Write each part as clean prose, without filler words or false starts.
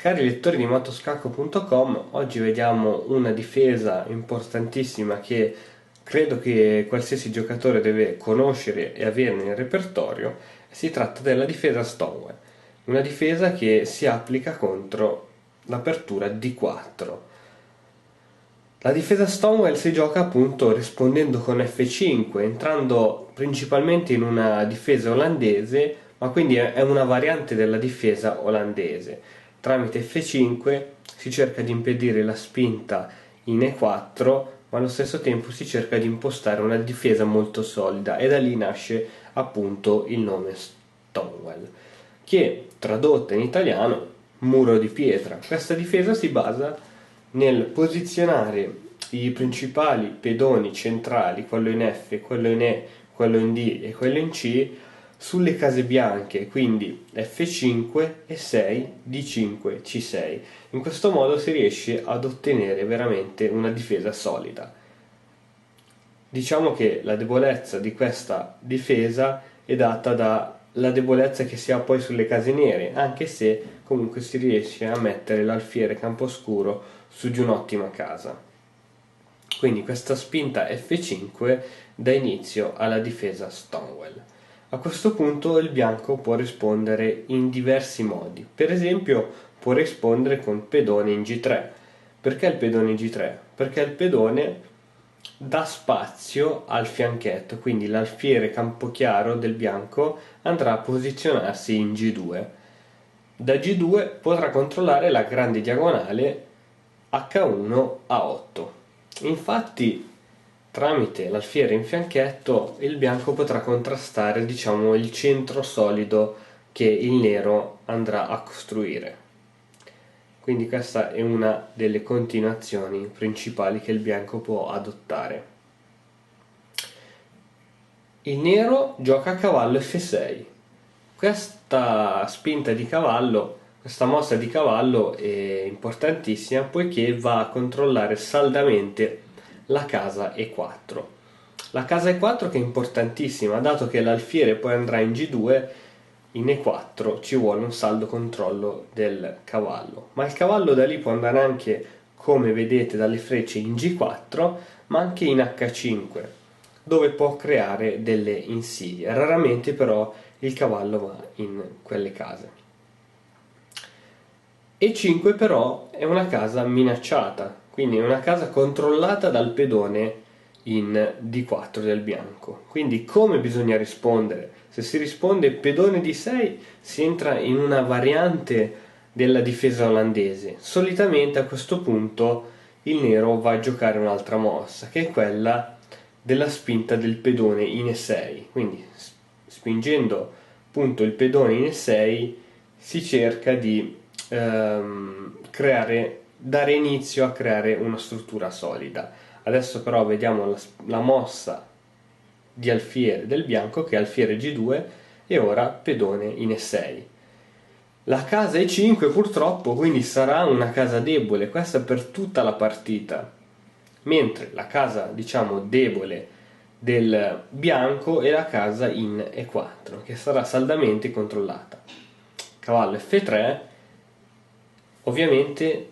Cari lettori di motoscacco.com, oggi vediamo una difesa importantissima che credo che qualsiasi giocatore deve conoscere e avere nel repertorio. Si tratta della difesa Stonewall, una difesa che si applica contro l'apertura D4. La difesa Stonewall si gioca appunto rispondendo con F5, entrando principalmente in una difesa olandese, ma quindi è una variante della difesa olandese. Tramite F5 si cerca di impedire la spinta in E4, ma allo stesso tempo si cerca di impostare una difesa molto solida e da lì nasce appunto il nome Stonewall, che tradotta in italiano muro di pietra. Questa difesa si basa nel posizionare i principali pedoni centrali, quello in F, quello in E, quello in D e quello in C, sulle case bianche, quindi F5, E6, D5, C6. In questo modo si riesce ad ottenere veramente una difesa solida. Diciamo che la debolezza di questa difesa è data dalla debolezza che si ha poi sulle case nere, anche se comunque si riesce a mettere l'alfiere camposcuro su di un'ottima casa. Quindi questa spinta F5 dà inizio alla difesa Stonewall. A questo punto il bianco può rispondere in diversi modi. Per esempio può rispondere con pedone in G3. Perché il pedone in G3? Perché il pedone dà spazio al fianchetto, quindi l'alfiere campochiaro del bianco andrà a posizionarsi in G2. Da G2 potrà controllare la grande diagonale H1 A8. Infatti, tramite l'alfiere in fianchetto, il bianco potrà contrastare, diciamo, il centro solido che il nero andrà a costruire. Quindi questa è una delle continuazioni principali che il bianco può adottare. Il nero gioca a cavallo F6. Questa spinta di cavallo, questa mossa di cavallo è importantissima poiché va a controllare saldamente la casa E4. La casa E4 che è importantissima, dato che l'alfiere poi andrà in G2, in E4 ci vuole un saldo controllo del cavallo. Ma il cavallo da lì può andare anche, come vedete dalle frecce, in G4, ma anche in H5, dove può creare delle insidie. Raramente però il cavallo va in quelle case. E5 però è una casa minacciata, quindi è una casa controllata dal pedone in D4 del bianco. Quindi come bisogna rispondere? Se si risponde pedone D6 si entra in una variante della difesa olandese. Solitamente a questo punto il nero va a giocare un'altra mossa, che è quella della spinta del pedone in E6. Quindi spingendo appunto il pedone in E6 si cerca di dare inizio a creare una struttura solida. Adesso però vediamo la mossa di alfiere del bianco, che è alfiere G2 e ora pedone in E6. La casa E5 purtroppo quindi sarà una casa debole, questa per tutta la partita, mentre la casa diciamo debole del bianco è la casa in E4 che sarà saldamente controllata. Cavallo F3, ovviamente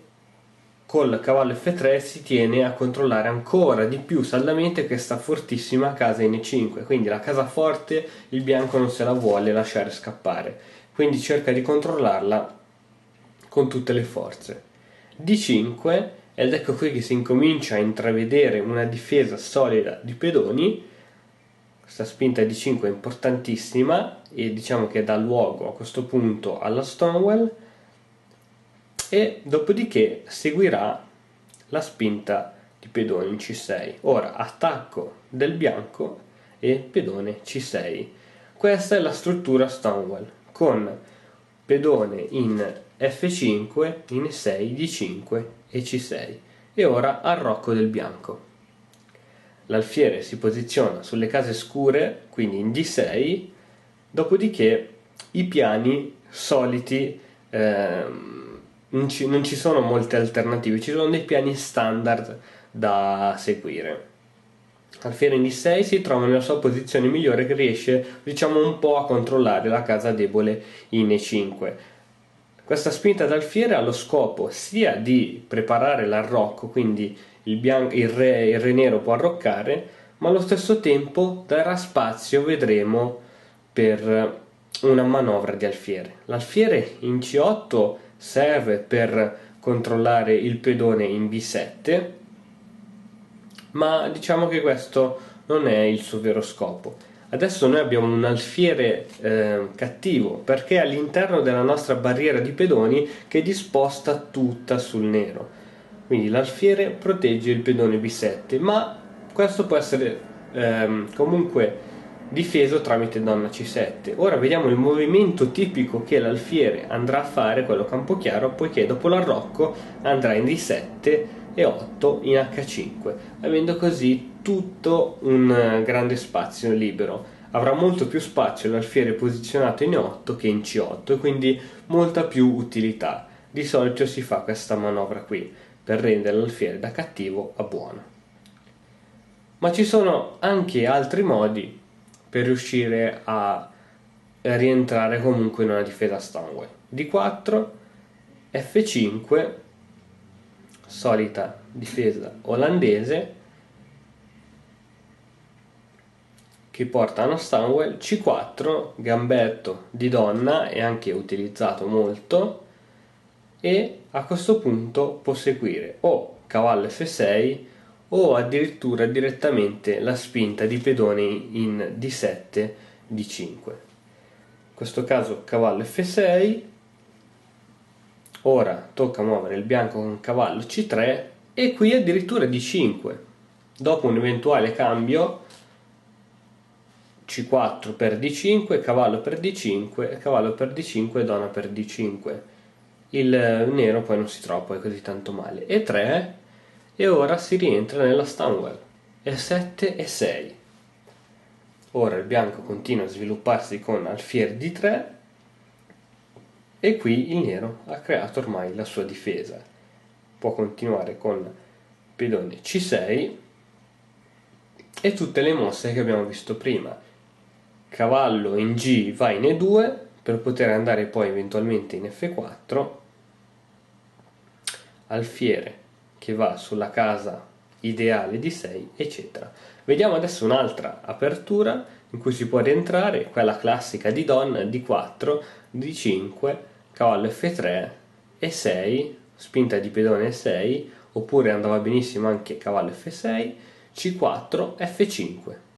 col cavallo F3 si tiene a controllare ancora di più saldamente questa fortissima casa in E5, quindi la casa forte il bianco non se la vuole lasciare scappare, quindi cerca di controllarla con tutte le forze. D5, ed ecco qui che si incomincia a intravedere una difesa solida di pedoni. Questa spinta D5 è importantissima e diciamo che dà luogo a questo punto alla Stonewall, e dopodiché seguirà la spinta di pedone in C6. Ora attacco del bianco e pedone C6. Questa è la struttura Stonewall, con pedone in F5, in E6, D5 e C6. E ora arrocco del bianco. L'alfiere si posiziona sulle case scure, quindi in D6, dopodiché i piani soliti, non ci sono molte alternative, ci sono dei piani standard da seguire. Alfiere in D6 si trova nella sua posizione migliore, che riesce diciamo un po' a controllare la casa debole in E5. Questa spinta d'alfiere ha lo scopo sia di preparare l'arrocco, quindi il re nero può arroccare, ma allo stesso tempo darà spazio, vedremo, per una manovra di alfiere. L'alfiere in C8 serve per controllare il pedone in B7, ma diciamo che questo non è il suo vero scopo. Adesso noi abbiamo un alfiere cattivo, perché è all'interno della nostra barriera di pedoni che è disposta tutta sul nero. Quindi l'alfiere protegge il pedone B7, ma questo può essere comunque difeso tramite donna C7. Ora vediamo il movimento tipico che l'alfiere andrà a fare, quello campo chiaro, poiché dopo l'arrocco andrà in D7 e 8 in H5, avendo così tutto un grande spazio libero. Avrà molto più spazio l'alfiere posizionato in E8 che in C8 e quindi molta più utilità. Di solito si fa questa manovra qui per rendere l'alfiere da cattivo a buono. Ma ci sono anche altri modi per riuscire a rientrare comunque in una difesa Stonewall. D4, F5, solita difesa olandese che porta a uno Stonewall. C4, gambetto di donna, è anche utilizzato molto, e a questo punto può seguire o cavallo F6 o addirittura direttamente la spinta di pedoni in D7, D5. In questo caso cavallo F6, ora tocca muovere il bianco con cavallo C3 e qui addirittura D5. Dopo un eventuale cambio C4 per D5, cavallo per D5, cavallo per D5 donna per D5. Il nero poi non si trova poi così tanto male. E3 e ora si rientra nella Stonewall. E7 e 6. Ora il bianco continua a svilupparsi con alfiere D3 e qui il nero ha creato ormai la sua difesa. Può continuare con pedone C6 e tutte le mosse che abbiamo visto prima. Cavallo in G va in E2 per poter andare poi eventualmente in F4, alfiere che va sulla casa ideale di 6, eccetera. Vediamo adesso un'altra apertura in cui si può rientrare, quella classica di donna, D4, D5, cavallo F3, E6, spinta di pedone E6, oppure andava benissimo anche cavallo F6, C4, F5.